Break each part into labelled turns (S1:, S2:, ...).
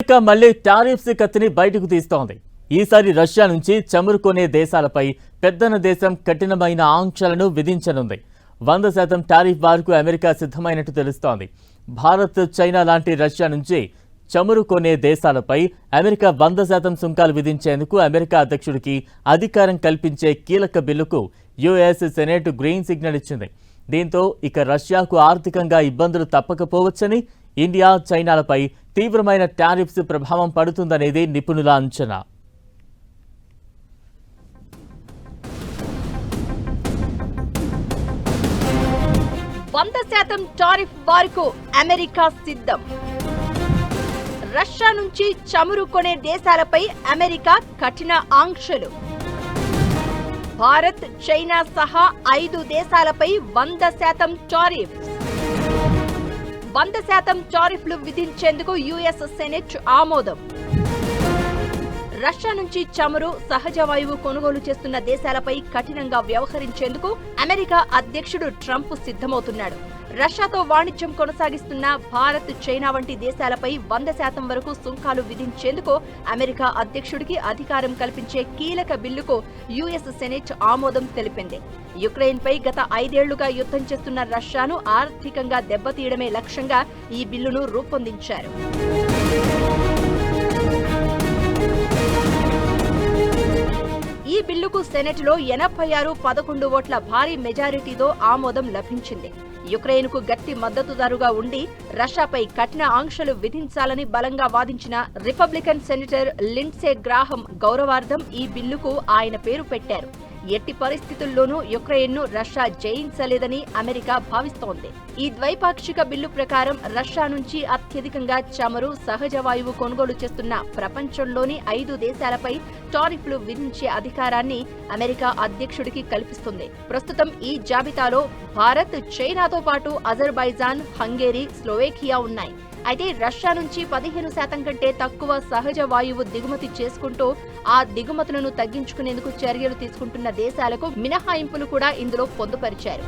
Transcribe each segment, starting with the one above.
S1: America మళ్లీ tariffs కత్తిని బయటకు తీస్తోంది. ఈసారి రష్యా నుంచి చమురు కొనే దేశాలపై పెద్దన దేశం కఠినమైన ఆంక్షలను విధించనుంది. 100% టారిఫ్ బార్కు అమెరికా సిద్ధమైనట్టు తెలుస్తోంది. భారత్, చైనా లాంటి రష్యా నుంచి చమురు కొనే దేశాలపై అమెరికా 100% సుంకాలు విధించేందుకు అమెరికా అధ్యక్షుడికి అధికారం కల్పించే కీలక బిల్లుకు యుఎస్ సెనేట్ గ్రీన్ సిగ్నల్ ఇచ్చింది. దీంతో ఇక రష్యాకు ఆర్థికంగా ఇబ్బందులు తప్పకపోవచ్చని, ఇండియా, చైనాలపై తీవ్రమైన టారిఫ్స్ ప్రభావం పడుతుందనేది నిపుణుల అంచనా.
S2: టారిఫ్ వార్కు అమెరికా సిద్ధం. రష్యా నుంచి చమురు కొనే దేశాలపై అమెరికా కఠిన ఆంక్షలు. భారత్, చైనా సహా 5 దేశాలపై 100% టారిఫ్. 100% టారిఫ్లు విధించేందుకు యుఎస్ సెనెట్ ఆమోదం. రష్యా నుంచి చమురు, సహజ వాయువు కొనుగోలు చేస్తున్న దేశాలపై కఠినంగా వ్యవహరించేందుకు అమెరికా అధ్యక్షుడు ట్రంప్ సిద్ధమవుతున్నాడు. రష్యాతో వాణిజ్యం కొనసాగిస్తున్న భారత్, చైనా వంటి దేశాలపై 100% వరకు సుంకాలు విధించేందుకు అమెరికా అధ్యక్షుడికి అధికారం కల్పించే కీలక బిల్లుకు యుఎస్ సెనెట్ ఆమోదం తెలిపింది. యుక్రెయిన్పై గత 5 ఏళ్లుగా యుద్ధం చేస్తున్న రష్యాను ఆర్థికంగా దెబ్బతీయడమే లక్ష్యంగా ఈ బిల్లును రూపొందించారు. ఈ బిల్లుకు సెనెట్లో 86-11 ఓట్ల భారీ మెజారిటీతో ఆమోదం లభించింది. యుక్రెయిన్కు గట్టి మద్దతుదారుగా ఉండి రష్యాపై కఠిన ఆంక్షలు విధించాలని బలంగా వాదించిన రిపబ్లికన్ సెనేటర్ లిండ్సే గ్రాహం గౌరవార్థం ఈ బిల్లుకు ఆయన పేరు పెట్టారు. ఎట్టి పరిస్థితుల్లోనూ యుక్రెయిన్ను రష్యా జయించలేదని అమెరికా భావిస్తోంది. ఈ ద్వైపాక్షిక బిల్లు ప్రకారం రష్యా నుంచి అత్యధికంగా చమురు, సహజ వాయువు కొనుగోలు చేస్తున్న ప్రపంచంలోని 5 దేశాలపై టారిఫ్లు విధించే అధికారాన్ని అమెరికా అధ్యక్షుడికి కల్పిస్తుంది. ప్రస్తుతం ఈ జాబితాలో భారత్, చైనాతో పాటు అజర్బైజాన్, హంగేరీ, స్లోవేకియా ఉన్నాయి. అయితే రష్యా నుంచి 15% కంటే తక్కువ సహజ వాయువు దిగుమతి చేసుకుంటూ ఆ దిగుమతులను తగ్గించుకునేందుకు చర్యలు తీసుకుంటున్న దేశాలకు మినహాయింపులు కూడా ఇందులో పొందుపరిచారు.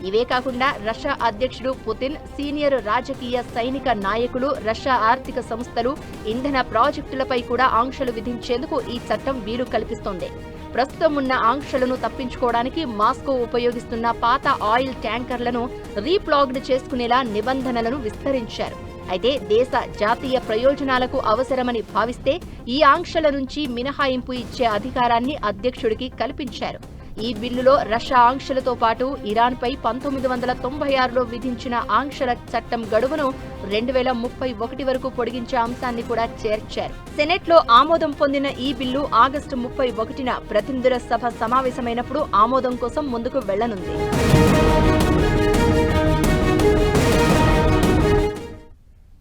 S2: ఇవే కాకుండా రష్యా అధ్యక్షుడు పుతిన్, సీనియర్ రాజకీయ, సైనిక నాయకులు, రష్యా ఆర్థిక సంస్థలు, ఇంధన ప్రాజెక్టులపై కూడా ఆంక్షలు విధించేందుకు ఈ చట్టం వీలు కల్పిస్తోంది. ప్రస్తుతం ఉన్న ఆంక్షలను తప్పించుకోవడానికి మాస్కో ఉపయోగిస్తున్న పాత ఆయిల్ ట్యాంకర్లను రీప్లాగ్డ్ చేసుకునేలా నిబంధనలను విస్తరించారు. అయితే దేశ జాతీయ ప్రయోజనాలకు అవసరమని భావిస్తే ఈ ఆంక్షల నుంచి మినహాయింపు ఇచ్చే అధికారాన్ని అధ్యక్షుడికి కల్పించారు. ఈ బిల్లులో రష్యా ఆంక్షలతో పాటు ఇరాన్పై 1996లో విధించిన ఆంక్షల చట్టం గడువును 2031 వరకు పొడిగించే అంశాన్ని కూడా చేర్చారు. సెనెట్లో ఆమోదం పొందిన ఈ బిల్లు ఆగస్టు 31న ప్రతినిధుల సభ సమావేశమైనప్పుడు ఆమోదం కోసం ముందుకు వెళ్లనుంది.